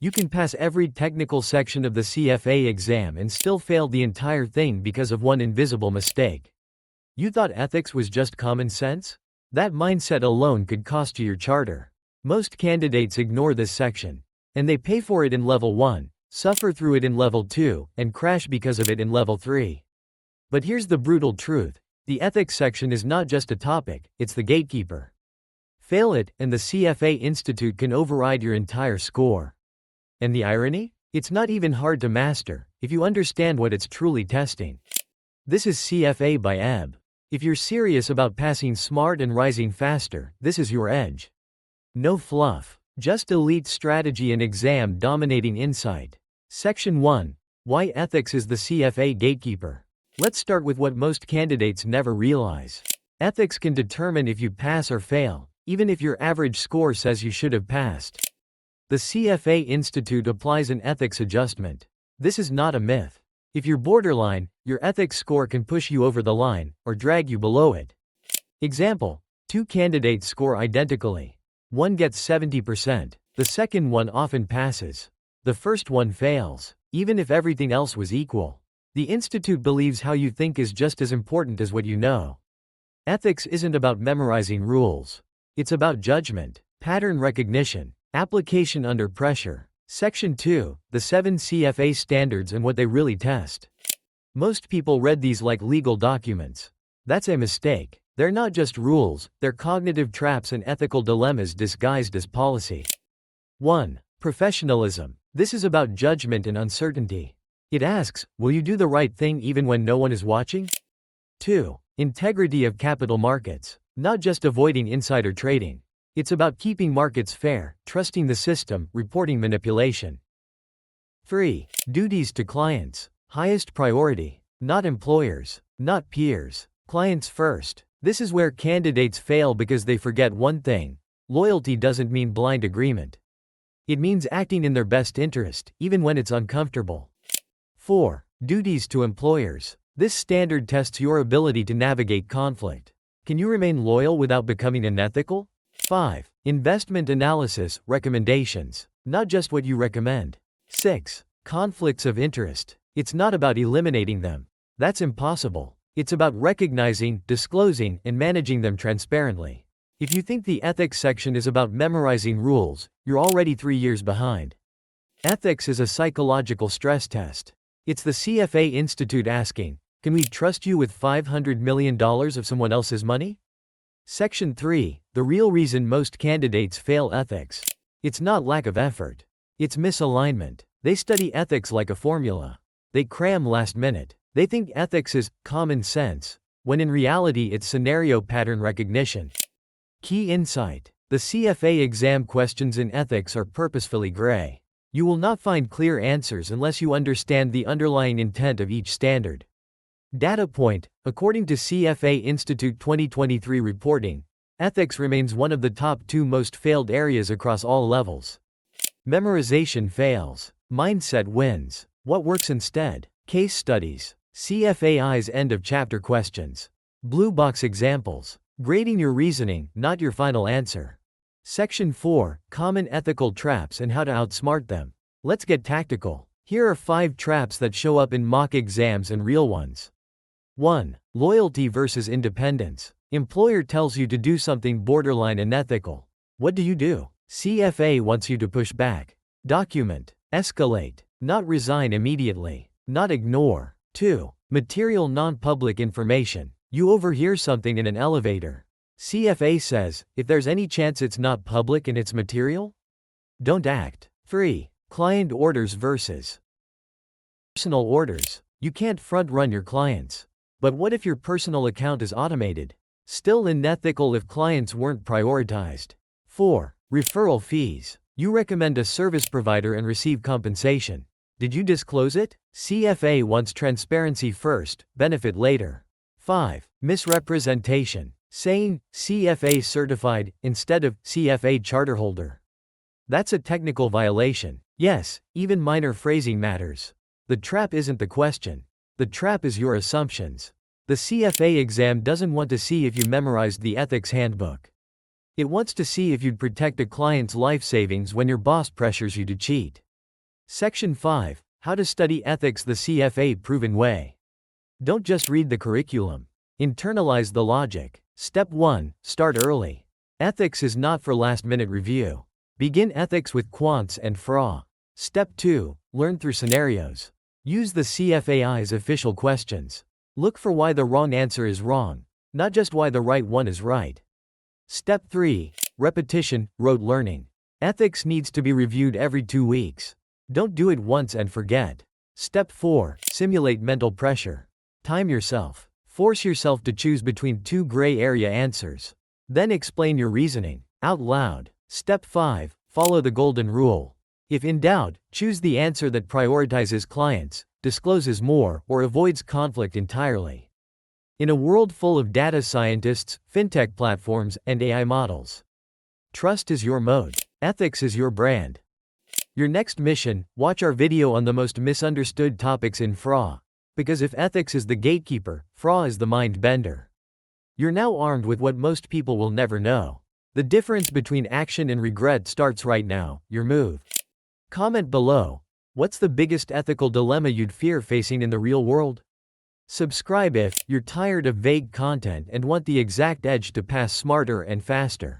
You can pass every technical section of the CFA exam and still fail the entire thing because of one invisible mistake. You thought ethics was just common sense? That mindset alone could cost you your charter. Most candidates ignore this section, and they pay for it in Level 1, suffer through it in Level 2, and crash because of it in Level 3. But here's the brutal truth. The ethics section is not just a topic, it's the gatekeeper. Fail it, and the CFA Institute can override your entire score. And the irony? It's not even hard to master, if you understand what it's truly testing. This is CFA by AB. If you're serious about passing smart and rising faster, this is your edge. No fluff, just elite strategy and exam-dominating insight. Section 1. Why ethics is the CFA gatekeeper. Let's start with what most candidates never realize. Ethics can determine if you pass or fail, even if your average score says you should have passed. The CFA Institute applies an ethics adjustment. This is not a myth. If you're borderline, your ethics score can push you over the line, or drag you below it. Example: 2 candidates score identically. One gets 70%. The second one often passes. The first one fails, even if everything else was equal. The Institute believes how you think is just as important as what you know. Ethics isn't about memorizing rules. It's about judgment, pattern recognition, application under pressure. Section 2, the 7 CFA standards and what they really test. Most people read these like legal documents. That's a mistake. They're not just rules, they're cognitive traps and ethical dilemmas disguised as policy. 1. Professionalism. This is about judgment and uncertainty. It asks, will you do the right thing even when no one is watching? 2. Integrity of capital markets. Not just avoiding insider trading. It's about keeping markets fair, trusting the system, reporting manipulation. 3. Duties to clients. Highest priority. Not employers, not peers. Clients first. This is where candidates fail because they forget one thing. Loyalty doesn't mean blind agreement. It means acting in their best interest, even when it's uncomfortable. 4. Duties to employers. This standard tests your ability to navigate conflict. Can you remain loyal without becoming unethical? 5. Investment analysis, recommendations. Not just what you recommend. 6. Conflicts of interest. It's not about eliminating them. That's impossible. It's about recognizing, disclosing, and managing them transparently. If you think the ethics section is about memorizing rules, you're already 3 years behind. Ethics is a psychological stress test. It's the CFA Institute asking, can we trust you with $500 million of someone else's money? Section 3, the real reason most candidates fail ethics. It's not lack of effort. It's misalignment. They study ethics like a formula. They cram last minute. They think ethics is common sense, when in reality it's scenario pattern recognition. Key insight. The CFA exam questions in ethics are purposefully gray. You will not find clear answers unless you understand the underlying intent of each standard. Data point, according to CFA Institute 2023 reporting, ethics remains one of the top 2 most failed areas across all levels. Memorization fails. Mindset wins. What works instead? Case studies. CFAI's end of chapter questions. Blue box examples. Grading your reasoning, not your final answer. Section 4, common ethical traps and how to outsmart them. Let's get tactical. Here are 5 traps that show up in mock exams and real ones. 1. Loyalty versus independence. Employer tells you to do something borderline unethical. What do? CFA wants you to push back. Document. Escalate. Not resign immediately. Not ignore. 2. Material non-public information. You overhear something in an elevator. CFA says, if there's any chance it's not public and it's material, don't act. 3. Client orders versus personal orders. You can't front-run your clients. But what if your personal account is automated? Still unethical if clients weren't prioritized. 4. Referral fees. You recommend a service provider and receive compensation. Did you disclose it? CFA wants transparency first, benefit later. 5. Misrepresentation. Saying, CFA certified, instead of, CFA charterholder. That's a technical violation. Yes, even minor phrasing matters. The trap isn't the question. The trap is your assumptions. The CFA exam doesn't want to see if you memorized the ethics handbook. It wants to see if you'd protect a client's life savings when your boss pressures you to cheat. Section 5. How to study ethics the CFA proven way. Don't just read the curriculum. Internalize the logic. Step 1. Start early. Ethics is not for last-minute review. Begin ethics with quants and FRA. Step 2. Learn through scenarios. Use the CFAI's official questions. Look for why the wrong answer is wrong, not just why the right one is right. Step 3. Repetition, rote learning. Ethics needs to be reviewed every 2 weeks. Don't do it once and forget. Step 4. Simulate mental pressure. Time yourself. Force yourself to choose between 2 gray area answers. Then explain your reasoning out loud. Step 5. Follow the golden rule. If in doubt, choose the answer that prioritizes clients, discloses more, or avoids conflict entirely. In a world full of data scientists, fintech platforms, and AI models, trust is your mode. Ethics is your brand. Your next mission: watch our video on the most misunderstood topics in FRA. Because if ethics is the gatekeeper, FRA is the mind bender. You're now armed with what most people will never know. The difference between action and regret starts right now, your move. Comment below. What's the biggest ethical dilemma you'd fear facing in the real world? Subscribe if you're tired of vague content and want the exact edge to pass smarter and faster.